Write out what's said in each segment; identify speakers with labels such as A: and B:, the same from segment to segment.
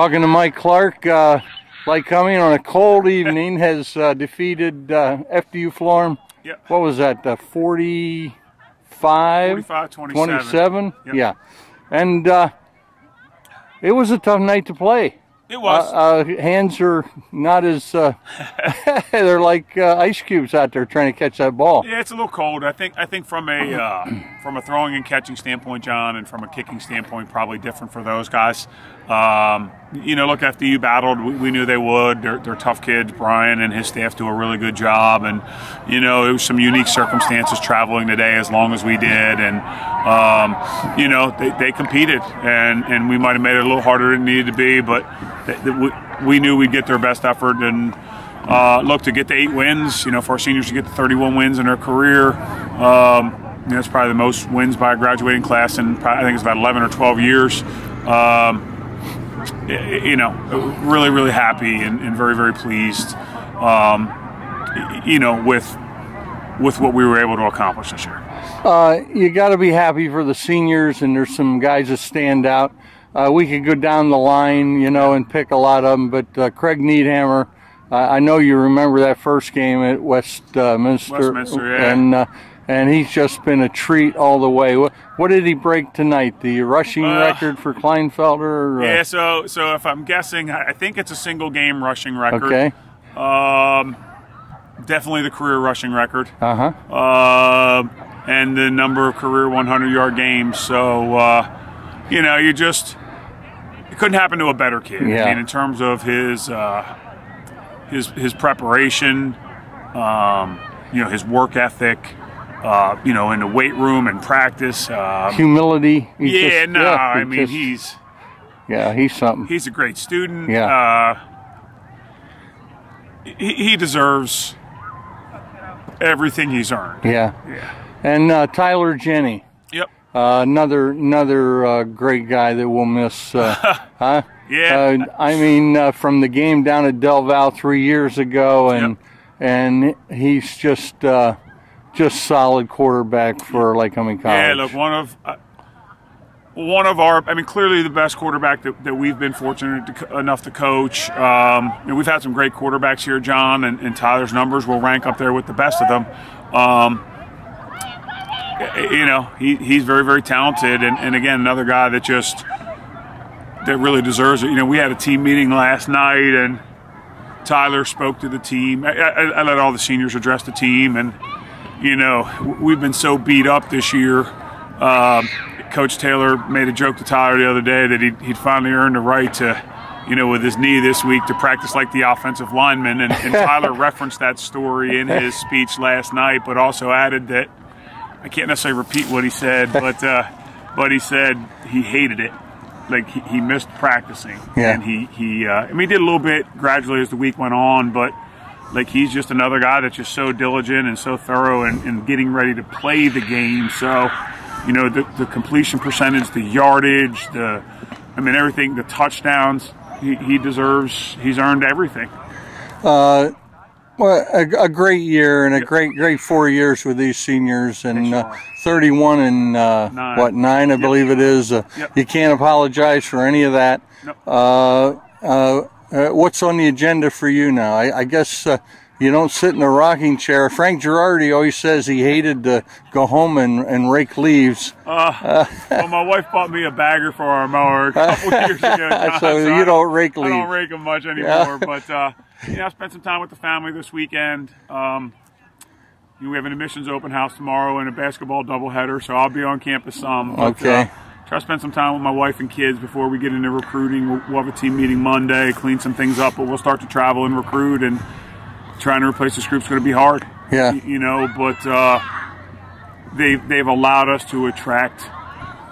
A: Talking to Mike Clark, Lycoming on a cold evening has defeated FDU-Florham.
B: Yep.
A: What was that, 45-27?
B: Yep.
A: Yeah. And it was a tough night to play.
B: It was.
A: Hands are not as, they're like ice cubes out there trying to catch that ball.
B: Yeah, it's a little cold. I think from a throwing and catching standpoint, John, and from a kicking standpoint, probably different for those guys. You know, look, FDU battled. We knew they would. They're tough kids. Brian and his staff do a really good job. And, you know, it was some unique circumstances traveling today as long as we did. And, you know, they competed. And we might have made it a little harder than it needed to be. But we knew we'd get their best effort. And, look, to get to 8 wins, you know, for our seniors to get to 31 wins in their career, you know, it's probably the most wins by a graduating class in, I think it's about 11 or 12 years. You know, really, really happy and very, very pleased, you know, with what we were able to accomplish this year.
A: You got to be happy for the seniors, and there's some guys that stand out. We could go down the line, you know, and pick a lot of them, but Craig Needhammer, I know you remember that first game at Westminster,
B: yeah.
A: And he's just been a treat all the way. What did he break tonight? The rushing record for Kleinfelder?
B: Yeah, so if I'm guessing, I think it's a single game rushing record.
A: Okay.
B: Definitely the career rushing record.
A: Uh-huh.
B: And the number of career 100-yard games. So, you know, it couldn't happen to a better kid.
A: Yeah.
B: I mean, in terms of his preparation, you know, his work ethic, you know, in the weight room and practice.
A: Humility.
B: I mean, he's
A: something.
B: He's a great student.
A: Yeah.
B: He deserves everything he's earned.
A: Yeah.
B: Yeah.
A: And Tyler Jenny.
B: Yep.
A: Another great guy that we'll miss. Huh?
B: Yeah.
A: I mean, from the game down at Del Val 3 years ago, and he's just solid quarterback for Lycoming College.
B: Yeah, look, one of our, I mean, clearly the best quarterback that we've been fortunate enough to coach. You know, we've had some great quarterbacks here, John, and Tyler's numbers will rank up there with the best of them. You know, he's very, very talented, and again, another guy that really deserves it. You know, we had a team meeting last night, and Tyler spoke to the team. I let all the seniors address the team, and you know, we've been so beat up this year. Coach Taylor made a joke to Tyler the other day that he'd finally earned the right to, you know, with his knee this week, to practice like the offensive lineman. And Tyler referenced that story in his speech last night, but also added that, I can't necessarily repeat what he said, but he said he hated it. Like he missed practicing.
A: Yeah.
B: And I mean, he did a little bit gradually as the week went on, but like he's just another guy that's just so diligent and so thorough in getting ready to play the game. So, you know, the completion percentage, the yardage, I mean, everything, the touchdowns, he deserves, he's earned everything.
A: Well, a great year and a great 4 years with these seniors, and 31 and 9, I believe it is. You can't apologize for any of that.
B: Nope.
A: What's on the agenda for you now? I guess you don't sit in a rocking chair. Frank Girardi always says he hated to go home and rake leaves.
B: Well, my wife bought me a bagger for our mower a couple years ago.
A: So you don't rake leaves.
B: I don't rake them much anymore, but you know, I spent some time with the family this weekend. You know, we have an admissions open house tomorrow and a basketball doubleheader, so I'll be on campus some. But,
A: okay.
B: Try to spend some time with my wife and kids before we get into recruiting. We'll have a team meeting Monday, clean some things up, but we'll start to travel and recruit, and trying to replace this group's going to be hard.
A: Yeah.
B: You know, but they've allowed us to attract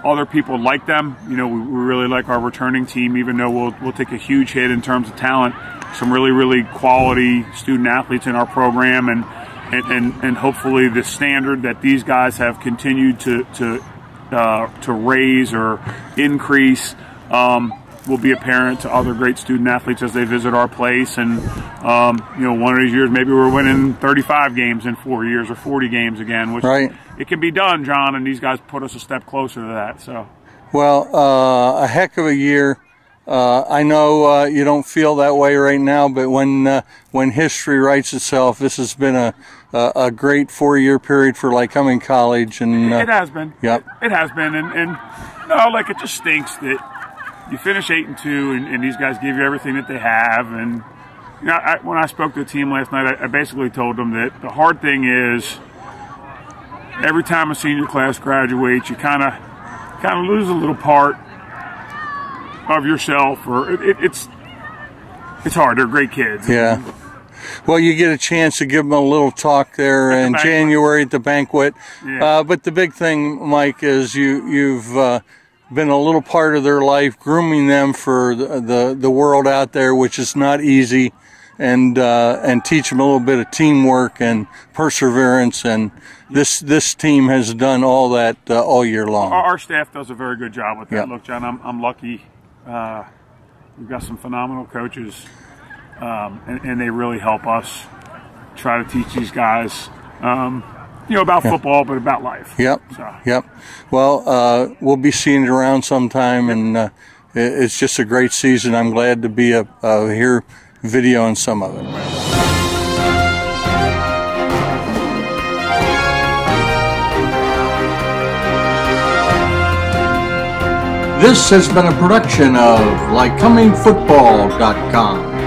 B: other people like them. You know, we really like our returning team, even though we'll take a huge hit in terms of talent. Some really, really quality student athletes in our program, and hopefully the standard that these guys have continued to raise or increase will be apparent to other great student athletes as they visit our place. And you know, one of these years maybe we're winning 35 games in 4 years or 40 games again, which it can be done, John, and these guys put us a step closer to that. So,
A: well, a heck of a year. I know you don't feel that way right now, but when history writes itself, this has been a great 4-year period for Lycoming College, and
B: it has been.
A: Yep.
B: It has been, and no, like, it just stinks that you finish 8-2, and these guys give you everything that they have. And you know, when I spoke to the team last night, I basically told them that the hard thing is every time a senior class graduates, you kind of lose a little part of yourself, or it's hard. They're great kids.
A: Yeah. Well, you get a chance to give them a little talk there in January at the banquet.
B: Yeah.
A: But the big thing, Mike, is you've been a little part of their life, grooming them for the world out there, which is not easy, and teach them a little bit of teamwork and perseverance. And this team has done all that all year long.
B: Our staff does a very good job with that.
A: Yep.
B: Look, John, I'm lucky. We've got some phenomenal coaches, and they really help us try to teach these guys, about football, but about life.
A: Yep.
B: So.
A: Yep. Well, we'll be seeing it around sometime, and it's just a great season. I'm glad to be here videoing some of it. This has been a production of LycomingFootball.com.